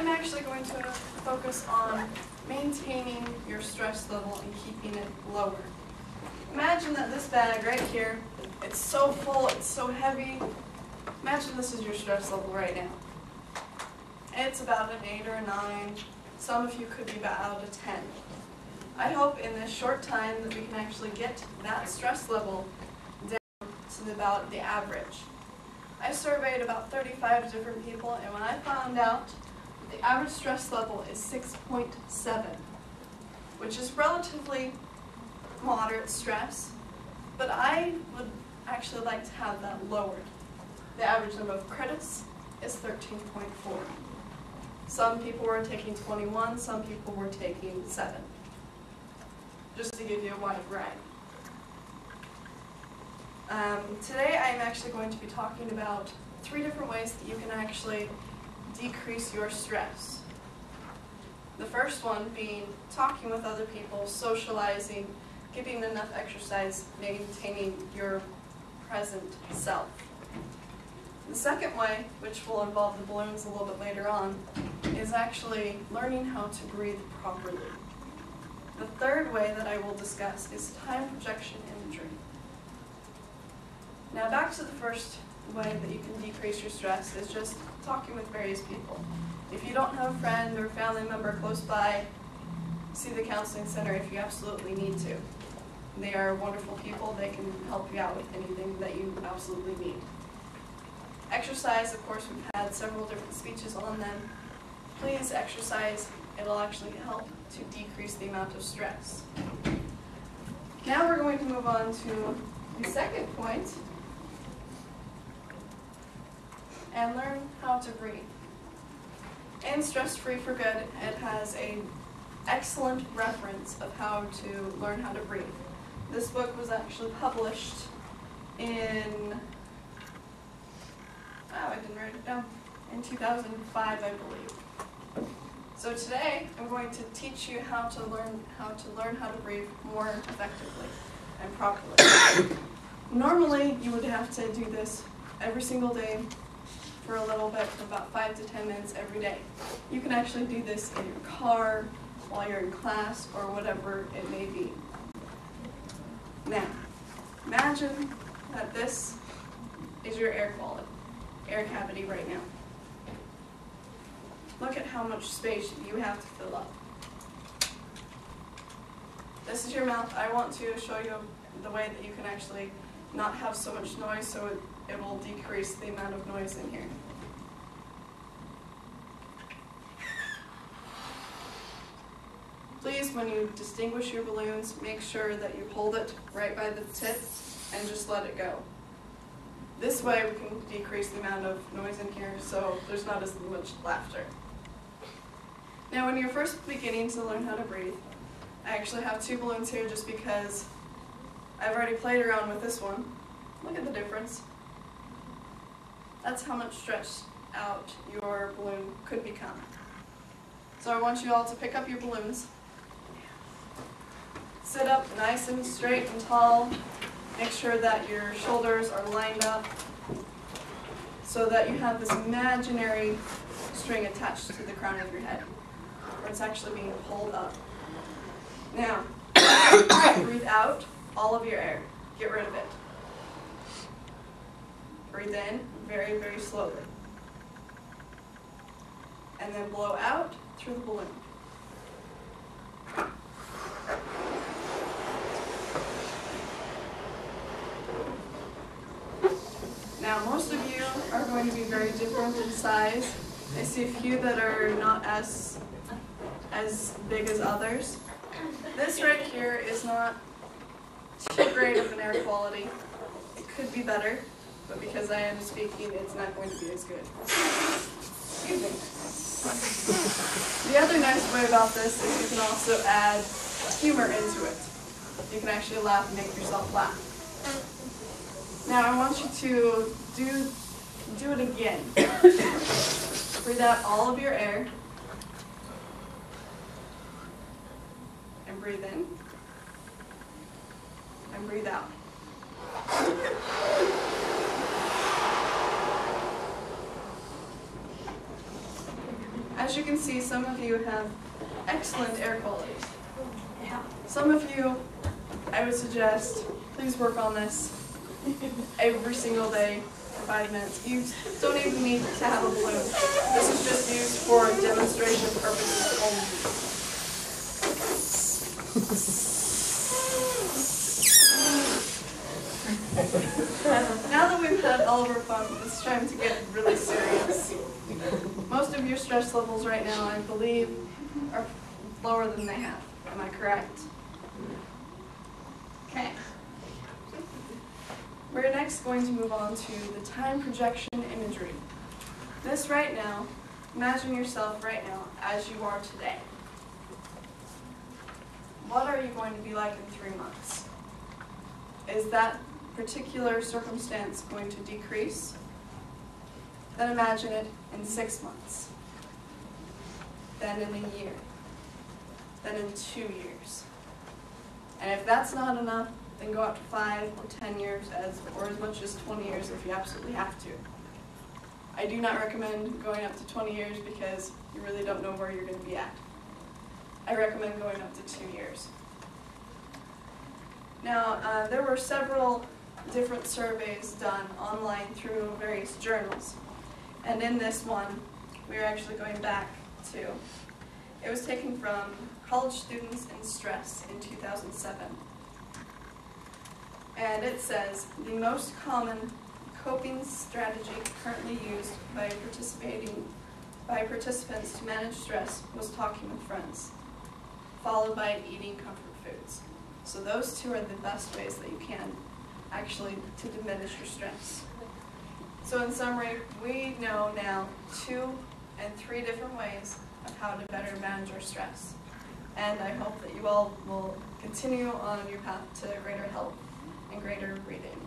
I'm actually going to focus on maintaining your stress level and keeping it lower. Imagine that this bag right here, it's so full, it's so heavy. Imagine this is your stress level right now. It's about an 8 or a 9. Some of you could be about a 10. I hope in this short time that we can actually get that stress level down to about the average. I surveyed about 35 different people, and when I found out that the average stress level is 6.7, which is relatively moderate stress, but I would actually like to have that lowered. The average number of credits is 13.4. Some people were taking 21, some people were taking 7. Just to give you a wide variety. Today I'm actually going to be talking about 3 different ways that you can actually decrease your stress. The first one being talking with other people, socializing, getting enough exercise, maintaining your present self. The second way, which will involve the balloons a little bit later on, is actually learning how to breathe properly. The third way that I will discuss is time projection imagery. Now back to the first way that you can decrease your stress is just talking with various people. If you don't have a friend or family member close by, see the counseling center if you absolutely need to. They are wonderful people. They can help you out with anything that you absolutely need. Exercise, of course, we've had several different speeches on them. Please exercise. It'll actually help to decrease the amount of stress. Now we're going to move on to the second point and learn how to breathe. In Stress Free for Good, it has an excellent reference of how to learn how to breathe. This book was actually published in, I didn't write it down, in 2005, I believe. So today, I'm going to teach you how to learn how to breathe more effectively and properly. Normally, you would have to do this every single day for a little bit, about 5 to 10 minutes every day. You can actually do this in your car, while you're in class, or whatever it may be. Now, imagine that this is your air cavity right now. Look at how much space you have to fill up. This is your mouth. I want to show you the way that you can actually not have so much noise, so it will decrease the amount of noise in here. Please, when you distinguish your balloons, make sure that you hold it right by the tip and just let it go. This way we can decrease the amount of noise in here so there's not as much laughter. Now when you're first beginning to learn how to breathe, I actually have 2 balloons here just because I've already played around with this one. Look at the difference. That's how much stretched out your balloon could become. So I want you all to pick up your balloons. Sit up nice and straight and tall. Make sure that your shoulders are lined up so that you have this imaginary string attached to the crown of your head, where it's actually being pulled up. Now, breathe out all of your air. Get rid of it. Breathe in very, very slowly. And then blow out through the balloon. Now, most of you are going to be very different in size. I see a few that are not as big as others. This right here is not too great of an air quality. It could be better, but because I am speaking, it's not going to be as good. Excuse me. The other nice way about this is you can also add humor into it. You can actually laugh and make yourself laugh. Now I want you to do it again. Breathe out all of your air. And breathe in. And breathe out. As you can see, some of you have excellent air quality. Some of you, I would suggest, please work on this every single day for 5 minutes. You don't even need to have a balloon. This is just used for demonstration purposes only. Now that we've had all of our fun, it's time to get really serious. Most of your stress levels right now, I believe, are lower than they have. Am I correct? Okay. We're next going to move on to the time projection imagery. This right now, imagine yourself right now as you are today. What are you going to be like in 3 months? Is that particular circumstance going to decrease? Then imagine it in 6 months, then in a year, then in 2 years. And if that's not enough, then go up to 5 or 10 years, or as much as 20 years if you absolutely have to. I do not recommend going up to 20 years because you really don't know where you're going to be at. I recommend going up to 2 years. Now, there were several different surveys done online through various journals. And in this one, we are actually going back to, it was taken from College Students in Stress in 2007. And it says, the most common coping strategy currently used by participants to manage stress was talking with friends, followed by eating comfort foods. So those two are the best ways that you can actually to diminish your stress. So in summary, we know now 2 and 3 different ways of how to better manage our stress. And I hope that you all will continue on your path to greater health and greater reading.